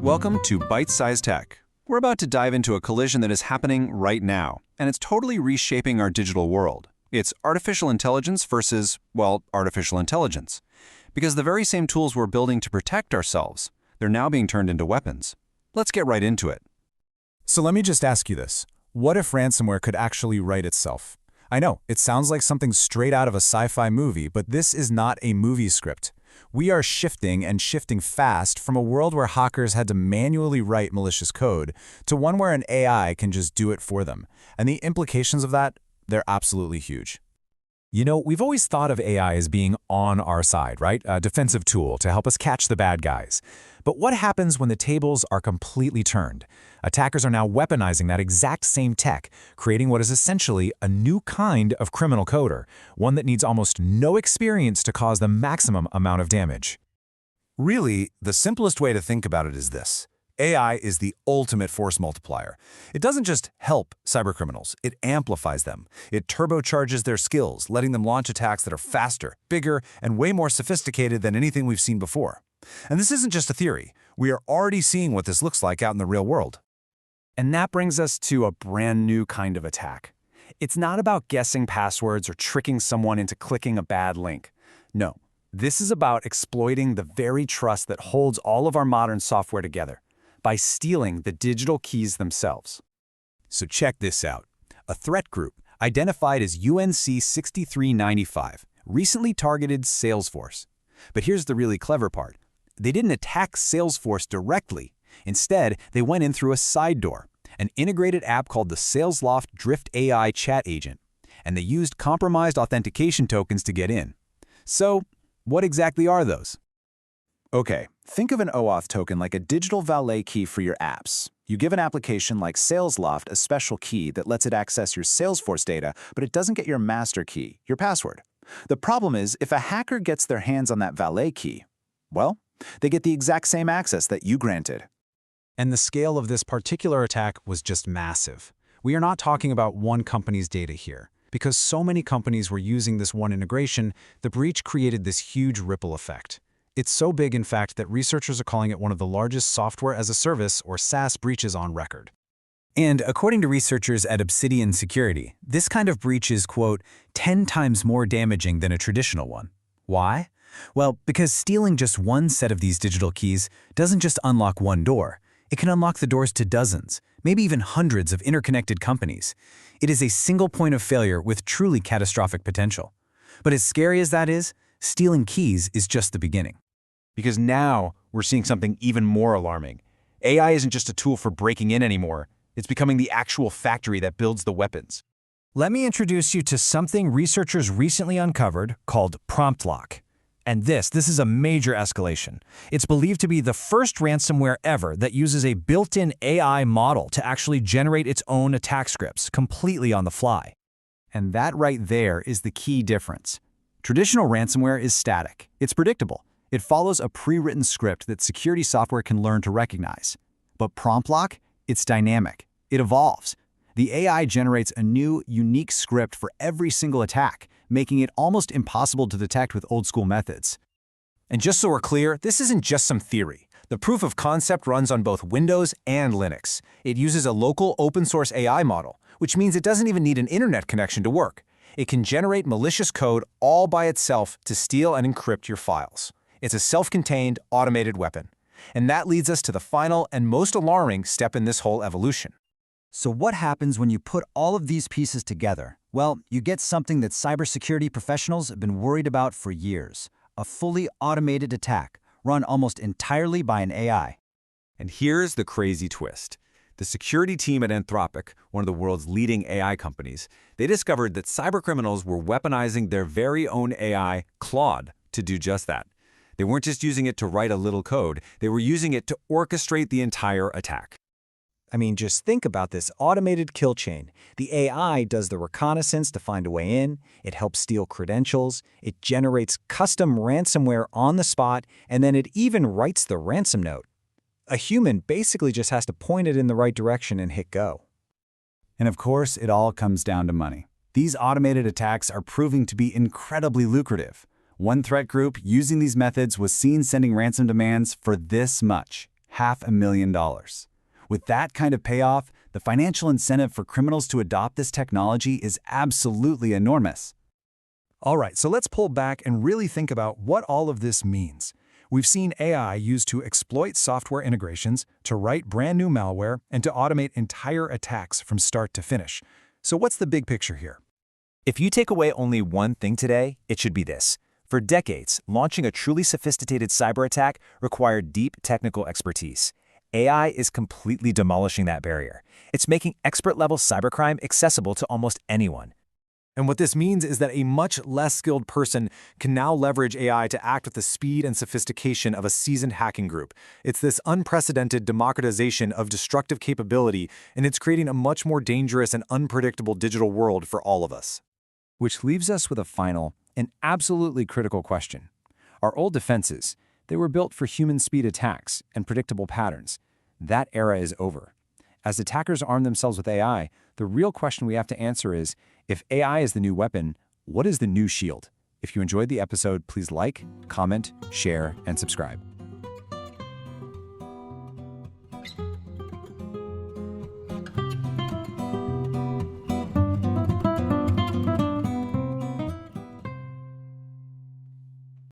Welcome to Byte-Sized Tech. We're about to dive into a collision that is happening right now, and it's totally reshaping our digital world. It's artificial intelligence versus, well, artificial intelligence. Because the very same tools we're building to protect ourselves, they're now being turned into weapons. Let's get right into it. So let me just ask you this. What if ransomware could actually write itself? I know, it sounds like something straight out of a sci-fi movie, but this is not a movie script. We are shifting fast from a world where hackers had to manually write malicious code to one where an AI can just do it for them. And the implications of that, they're absolutely huge. You know, we've always thought of AI as being on our side, right? A defensive tool to help us catch the bad guys. But what happens when the tables are completely turned? Attackers are now weaponizing that exact same tech, creating what is essentially a new kind of criminal coder, one that needs almost no experience to cause the maximum amount of damage. Really, the simplest way to think about it is this. AI is the ultimate force multiplier. It doesn't just help cybercriminals, it amplifies them. It turbocharges their skills, letting them launch attacks that are faster, bigger, and way more sophisticated than anything we've seen before. And this isn't just a theory. We are already seeing what this looks like out in the real world. And that brings us to a brand new kind of attack. It's not about guessing passwords or tricking someone into clicking a bad link. No, this is about exploiting the very trust that holds all of our modern software together by stealing the digital keys themselves. So check this out. A threat group, identified as UNC 6395, recently targeted Salesforce. But here's the really clever part. They didn't attack Salesforce directly. Instead, they went in through a side door, an integrated app called the Salesloft Drift AI chat agent, and they used compromised authentication tokens to get in. So, what exactly are those? Okay, think of an OAuth token like a digital valet key for your apps. You give an application like Salesloft a special key that lets it access your Salesforce data, but it doesn't get your master key, your password. The problem is, if a hacker gets their hands on that valet key, well, they get the exact same access that you granted. And the scale of this particular attack was just massive. We are not talking about one company's data here. Because so many companies were using this one integration, the breach created this huge ripple effect. It's so big, in fact, that researchers are calling it one of the largest software as a service, or SaaS, breaches on record. And according to researchers at Obsidian Security, this kind of breach is, quote, 10 times more damaging than a traditional one. Why? Well, because stealing just one set of these digital keys doesn't just unlock one door. It can unlock the doors to dozens, maybe even hundreds of interconnected companies. It is a single point of failure with truly catastrophic potential. But as scary as that is, stealing keys is just the beginning. Because now we're seeing something even more alarming. AI isn't just a tool for breaking in anymore. It's becoming the actual factory that builds the weapons. Let me introduce you to something researchers recently uncovered called prompt lock. And this is a major escalation. It's believed to be the first ransomware ever that uses a built-in AI model to actually generate its own attack scripts completely on the fly. And that right there is the key difference. Traditional ransomware is static. It's predictable. It follows a pre-written script that security software can learn to recognize. But prompt lock, it's dynamic. It evolves. The AI generates a new, unique script for every single attack, making it almost impossible to detect with old-school methods. And just so we're clear, this isn't just some theory. The proof of concept runs on both Windows and Linux. It uses a local open-source AI model, which means it doesn't even need an internet connection to work. It can generate malicious code all by itself to steal and encrypt your files. It's a self-contained, automated weapon. And that leads us to the final and most alarming step in this whole evolution. So what happens when you put all of these pieces together? Well, you get something that cybersecurity professionals have been worried about for years. A fully automated attack, run almost entirely by an AI. And here's the crazy twist. The security team at Anthropic, one of the world's leading AI companies, they discovered that cybercriminals were weaponizing their very own AI, Claude, to do just that. They weren't just using it to write a little code, they were using it to orchestrate the entire attack. I mean, just think about this automated kill chain. The AI does the reconnaissance to find a way in, it helps steal credentials, it generates custom ransomware on the spot, and then it even writes the ransom note. A human basically just has to point it in the right direction and hit go. And of course, it all comes down to money. These automated attacks are proving to be incredibly lucrative. One threat group using these methods was seen sending ransom demands for this much. $500,000. With that kind of payoff, the financial incentive for criminals to adopt this technology is absolutely enormous. All right, so let's pull back and really think about what all of this means. We've seen AI used to exploit software integrations, to write brand new malware, and to automate entire attacks from start to finish. So what's the big picture here? If you take away only one thing today, it should be this. For decades, launching a truly sophisticated cyber attack required deep technical expertise. AI is completely demolishing that barrier. It's making expert-level cybercrime accessible to almost anyone. And what this means is that a much less skilled person can now leverage AI to act with the speed and sophistication of a seasoned hacking group. It's this unprecedented democratization of destructive capability, and it's creating a much more dangerous and unpredictable digital world for all of us. Which leaves us with a final and absolutely critical question. Our old defenses, they were built for human speed attacks and predictable patterns. That era is over. As attackers arm themselves with AI, the real question we have to answer is, if AI is the new weapon, what is the new shield? If you enjoyed the episode, please like, comment, share, and subscribe.